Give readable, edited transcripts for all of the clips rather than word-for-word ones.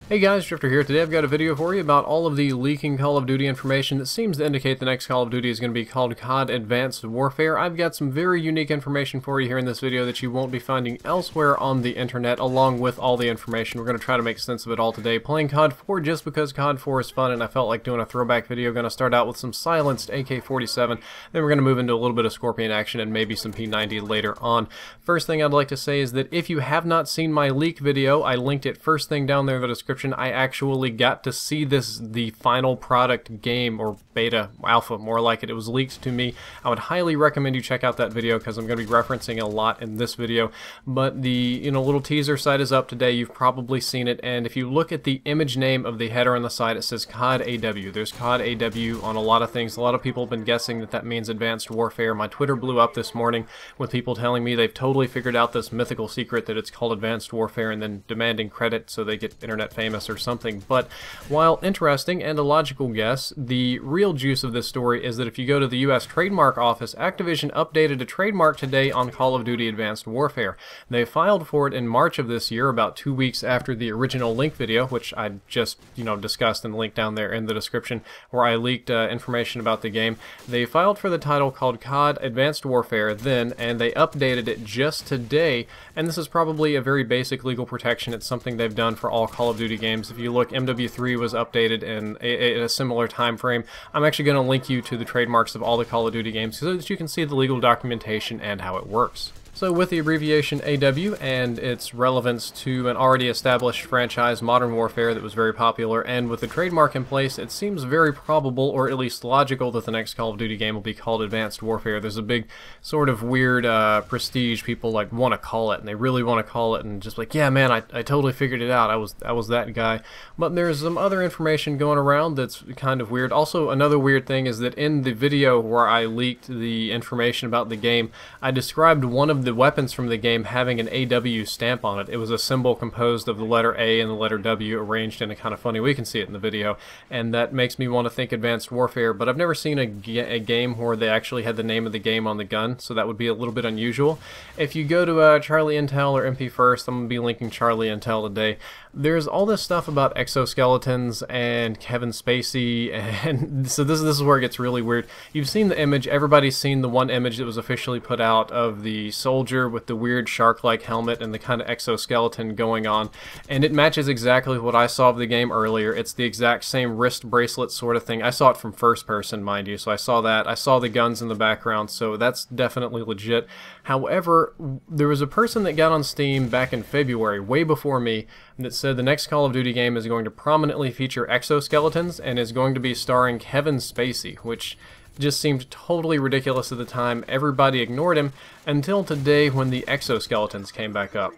Hey guys, Drifter here. Today I've got a video for you about all of the leaking Call of Duty information that seems to indicate the next Call of Duty is going to be called CoD Advanced Warfare. I've got some very unique information for you here in this video that you won't be finding elsewhere on the internet, along with all the information. We're going to try to make sense of it all today, playing CoD4 just because CoD4 is fun and I felt like doing a throwback video. Going to start out with some silenced AK-47, then we're going to move into a little bit of Scorpion action and maybe some P90 later on. First thing I'd like to say is that if you have not seen my leak video, I linked it first thing down there in the description. I actually got to see the final product game, or beta, alpha, more like it. It was leaked to me. I would highly recommend you check out that video because I'm going to be referencing a lot in this video. But the little teaser site is up today. You've probably seen it, and if you look at the image name of the header on the site, it says CoD AW. There's CoD AW on a lot of things. A lot of people have been guessing that that means Advanced Warfare. My Twitter blew up this morning with people telling me they've totally figured out this mythical secret that it's called Advanced Warfare and then demanding credit so they get internet famous or something. But while interesting and a logical guess, the real juice of this story is that if you go to the US trademark office, Activision updated a trademark today on Call of Duty Advanced Warfare. They filed for it in March of this year, about 2 weeks after the original link video, which I just discussed and linked down there in the description, where I leaked information about the game. They filed for the title called CoD Advanced Warfare then, and they updated it just today, and this is probably a very basic legal protection. It's something they've done for all Call of Duty games. If you look, MW3 was updated in a similar time frame. I'm actually going to link you to the trademarks of all the Call of Duty games so that you can see the legal documentation and how it works. So with the abbreviation AW and its relevance to an already established franchise, Modern Warfare, that was very popular, and with the trademark in place, it seems very probable, or at least logical, that the next Call of Duty game will be called Advanced Warfare. There's a big sort of weird prestige people want to call it, and they really want to call it, and just like, yeah man, I totally figured it out, I was that guy. But there's some other information going around that's kind of weird. Also, another weird thing is that in the video where I leaked the information about the game, I described one of the weapons from the game having an AW stamp on it. It was a symbol composed of the letter A and the letter W arranged in a kind of funny way. You can see it in the video, and that makes me want to think Advanced Warfare, but I've never seen a game where they actually had the name of the game on the gun, so that would be a little bit unusual. If you go to Charlie Intel or MP First, I'm going to be linking Charlie Intel today. There's all this stuff about exoskeletons and Kevin Spacey, and so this is where it gets really weird. You've seen the image, everybody's seen the one image that was officially put out of the soldier with the weird shark-like helmet and the kind of exoskeleton going on, and it matches exactly what I saw of the game earlier. It's the exact same wrist bracelet sort of thing. I saw it from first person, mind you, so I saw that. I saw the guns in the background, so that's definitely legit. However, there was a person that got on Steam back in February, way before me, that said the next Call of Duty game is going to prominently feature exoskeletons and is going to be starring Kevin Spacey, which just seemed totally ridiculous at the time. Everybody ignored him until today when the exoskeletons came back up.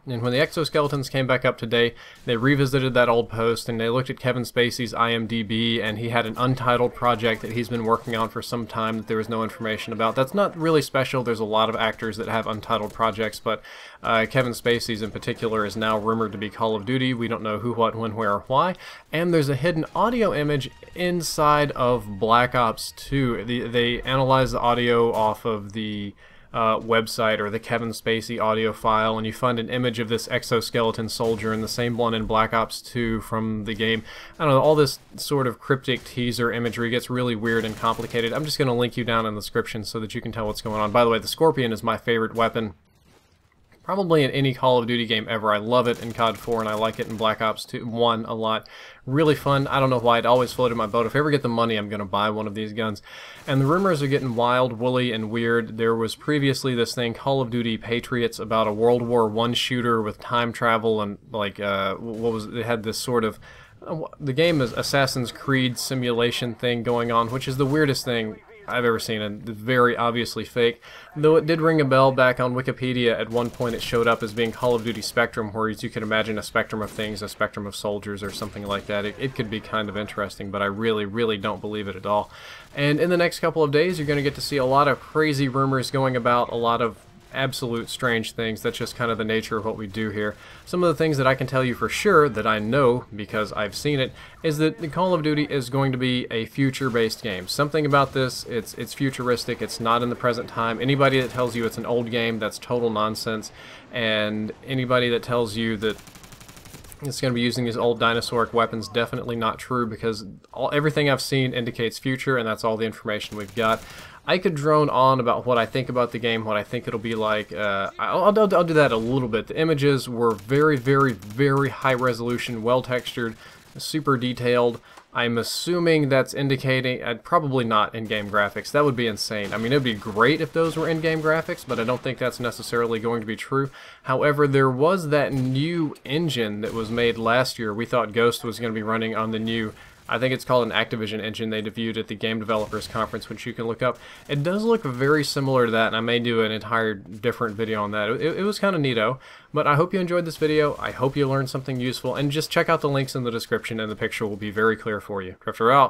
And when the exoskeletons came back up today, they revisited that old post and they looked at Kevin Spacey's IMDb, and he had an untitled project that he's been working on for some time that there was no information about. That's not really special. There's a lot of actors that have untitled projects, but Kevin Spacey's in particular is now rumored to be Call of Duty. We don't know who, what, when, where, or why. And there's a hidden audio image inside of Black Ops 2. They analyzed the audio off of the website, or the Kevin Spacey audio file, and you find an image of this exoskeleton soldier and the same one in Black Ops 2 from the game. I don't know, all this sort of cryptic teaser imagery gets really weird and complicated. I'm just going to link you down in the description so that you can tell what's going on. By the way, the Scorpion is my favorite weapon probably in any Call of Duty game ever. I love it in CoD4 and I like it in Black Ops 1 a lot. Really fun. I don't know why, it always floated my boat. If I ever get the money, I'm going to buy one of these guns. And the rumors are getting wild, woolly, and weird. There was previously this thing, Call of Duty Patriots, about a World War I shooter with time travel and it had this sort of, the game is Assassin's Creed simulation thing going on, which is the weirdest thing I've ever seen, and very obviously fake. Though it did ring a bell back on Wikipedia. At one point it showed up as being Call of Duty Spectrum, where you could imagine a spectrum of things, a spectrum of soldiers or something like that. It could be kind of interesting, but I really don't believe it at all. And in the next couple of days you're going to get to see a lot of crazy rumors going about, a lot of absolute strange things. That's just kind of the nature of what we do here. Some of the things that I can tell you for sure, that I know because I've seen it, is that the Call of Duty is going to be a future-based game. Something about this, it's futuristic, it's not in the present time. Anybody that tells you it's an old game, that's total nonsense. And anybody that tells you that it's going to be using these old dinosauric weapons. Definitely not true, because everything I've seen indicates future, and that's all the information we've got. I could drone on about what I think about the game, what I think it'll be like. I'll do that a little bit. The images were very, very, very high resolution, well textured, super detailed. I'm assuming that's indicating, probably not in-game graphics. That would be insane. I mean, it would be great if those were in-game graphics, but I don't think that's necessarily going to be true. However, there was that new engine that was made last year. We thought Ghost was going to be running on the new, I think it's called an Activision engine they debuted at the Game Developers Conference, which you can look up. It does look very similar to that, and I may do an entire different video on that. It was kind of neato, but I hope you enjoyed this video. I hope you learned something useful, and just check out the links in the description, and the picture will be very clear for you. Drifter out.